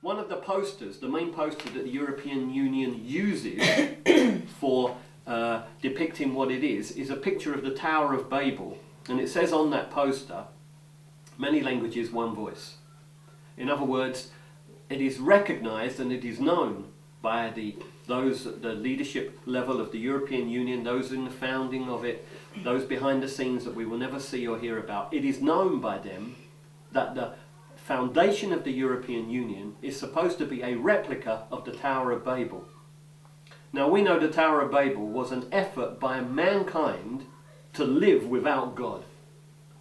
one of the posters, the main poster that the European Union uses for depicting what it is a picture of the Tower of Babel. And it says on that poster, many languages, one voice. In other words, it is recognized and it is known by those at the leadership level of the European Union, those in the founding of it, those behind the scenes that we will never see or hear about. It is known by them that the foundation of the European Union is supposed to be a replica of the Tower of Babel. Now we know the Tower of Babel was an effort by mankind to live without God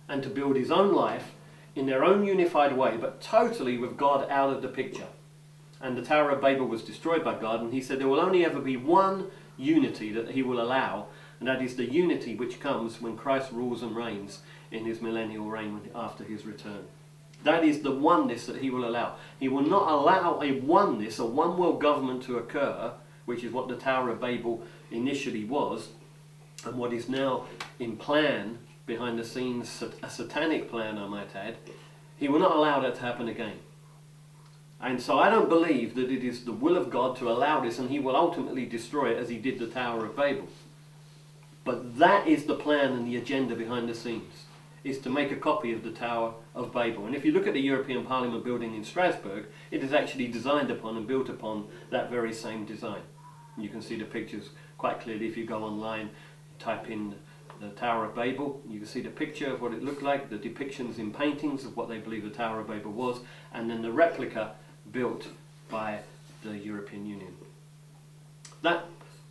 and to build his own life in their own unified way, but totally with God out of the picture. And the Tower of Babel was destroyed by God, and he said there will only ever be one unity that he will allow, and that is the unity which comes when Christ rules and reigns in his millennial reign after his return. That is the oneness that he will allow. He will not allow a oneness, a one world government to occur, which is what the Tower of Babel initially was, and what is now in plan, behind the scenes, a satanic plan I might add. He will not allow that to happen again. And so I don't believe that it is the will of God to allow this, and he will ultimately destroy it as he did the Tower of Babel. But that is the plan and the agenda behind the scenes, is to make a copy of the Tower of Babel. And if you look at the European Parliament building in Strasbourg, it is actually designed upon and built upon that very same design. You can see the pictures quite clearly if you go online, type in the Tower of Babel. You can see the picture of what it looked like, the depictions in paintings of what they believe the Tower of Babel was, and then the replica built by the European Union. That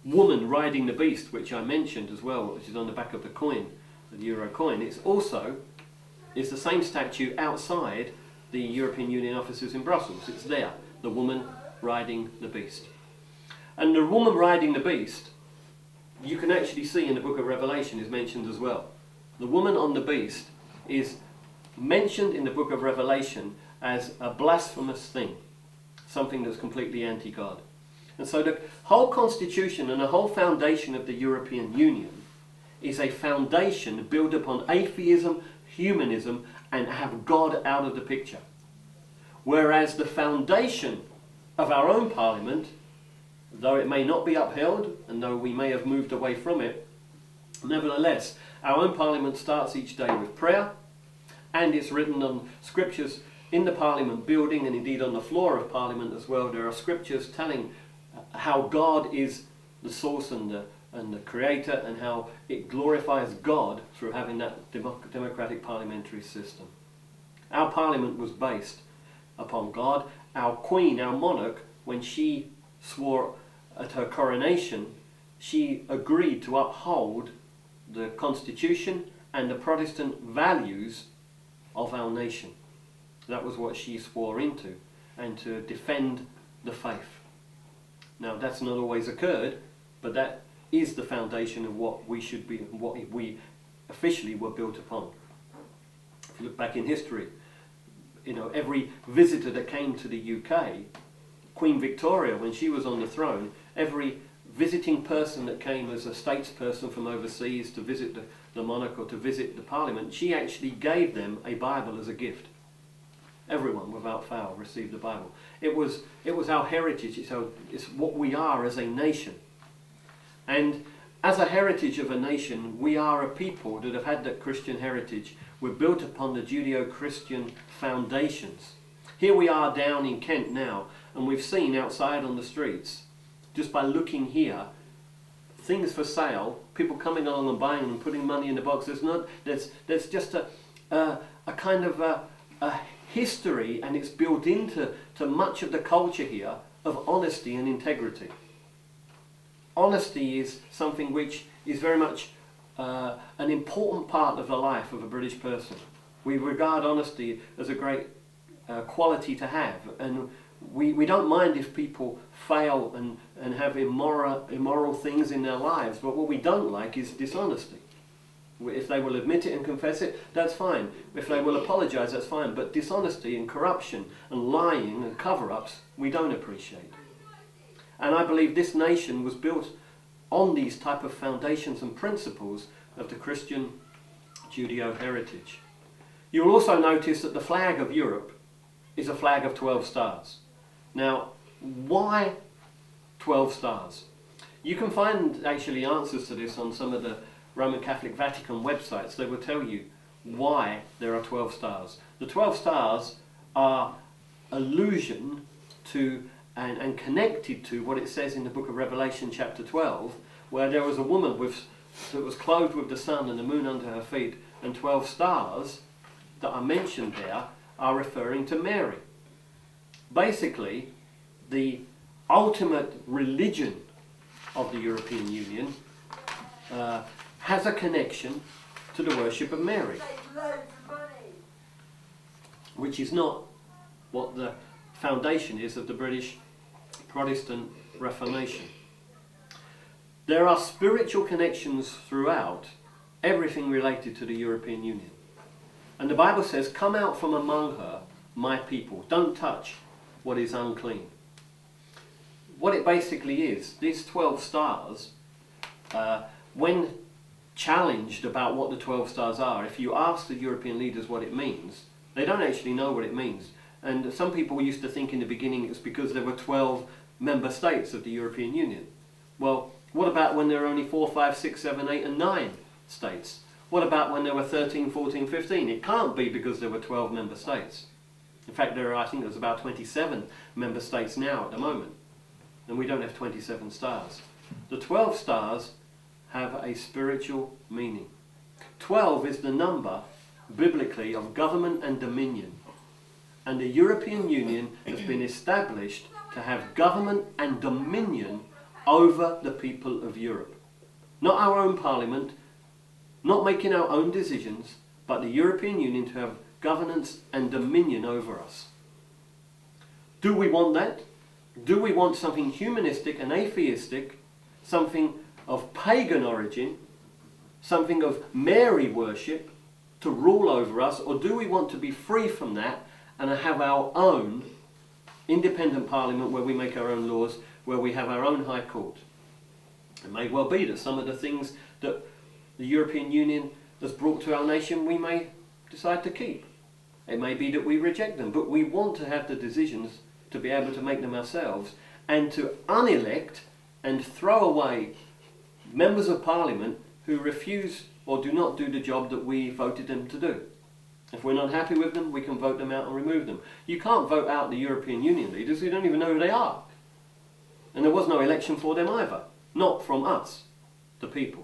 woman riding the beast, which I mentioned as well, which is on the back of the coin, the euro coin, it's the same statue outside the European Union offices in Brussels. It's there, the woman riding the beast. And the woman riding the beast, you can actually see in the book of Revelation, is mentioned as well. The woman on the beast is mentioned in the book of Revelation as a blasphemous thing, something that's completely anti-God. And so the whole constitution and the whole foundation of the European Union is a foundation built upon atheism, humanism, and have God out of the picture. Whereas the foundation of our own parliament, though it may not be upheld, and though we may have moved away from it, nevertheless, our own parliament starts each day with prayer, and it's written on scriptures in the parliament building, and indeed on the floor of parliament as well. There are scriptures telling how God is the source and the creator, and how it glorifies God through having that democratic parliamentary system. Our parliament was based upon God. Our queen, our monarch, when she swore at her coronation, she agreed to uphold the constitution and the Protestant values of our nation. That was what she swore into, and to defend the faith. Now that's not always occurred, but that is the foundation of what we should be, what we officially were built upon. If you look back in history, every visitor that came to the UK, Queen Victoria, when she was on the throne, every visiting person that came as a statesperson from overseas to visit the monarch or to visit the parliament, she actually gave them a Bible as a gift. Everyone, without fail, received the Bible. It was our heritage. It's what we are as a nation. And as a heritage of a nation, we are a people that have had that Christian heritage. We're built upon the Judeo-Christian foundations. Here we are down in Kent now, and we've seen outside on the streets, just by looking here, things for sale, people coming along and buying them and putting money in the box. There's just a kind of a history, and it's built into much of the culture here of honesty and integrity. Honesty is something which is very much an important part of the life of a British person. We regard honesty as a great quality to have, and we don't mind if people fail and have immoral things in their lives, but what we don't like is dishonesty. If they will admit it and confess it, that's fine. If they will apologise, that's fine. But dishonesty and corruption and lying and cover-ups, we don't appreciate. And I believe this nation was built on these type of foundations and principles of the Christian Judeo heritage. You'll also notice that the flag of Europe is a flag of 12 stars. Now, why 12 stars? You can find actually answers to this on some of the Roman Catholic Vatican websites. They will tell you why there are 12 stars. The 12 stars are allusion to and connected to what it says in the book of Revelation chapter 12, where there was a woman that was clothed with the sun and the moon under her feet, and 12 stars that are mentioned there are referring to Mary. Basically, the ultimate religion of the European Union has a connection to the worship of Mary, which is not what the foundation is of the British Protestant Reformation. There are spiritual connections throughout everything related to the European Union. And the Bible says, "Come out from among her, my people. Don't touch what is unclean." What it basically is, these 12 stars, when challenged about what the 12 stars are, if you ask the European leaders what it means, they don't actually know what it means. And some people used to think in the beginning it's because there were 12 member states of the European Union. Well, what about when there were only 4, 5, 6, 7, 8 and 9 states? What about when there were 13, 14, 15? It can't be because there were 12 member states. In fact, I think there's about 27 member states now at the moment. And we don't have 27 stars. The 12 stars have a spiritual meaning. 12 is the number, biblically, of government and dominion. And the European Union has been established to have government and dominion over the people of Europe. Not our own parliament, not making our own decisions, but the European Union to have governance and dominion over us. Do we want that? Do we want something humanistic and atheistic, something of pagan origin, something of Mary worship to rule over us, or do we want to be free from that and have our own independent parliament where we make our own laws, where we have our own high court? It may well be that some of the things that the European Union has brought to our nation we may decide to keep. It may be that we reject them, but we want to have the decisions to be able to make them ourselves, and to unelect and throw away members of parliament who refuse or do not do the job that we voted them to do. If we're not happy with them, we can vote them out and remove them. You can't vote out the European Union leaders who don't even know who they are. And there was no election for them either. Not from us, the people.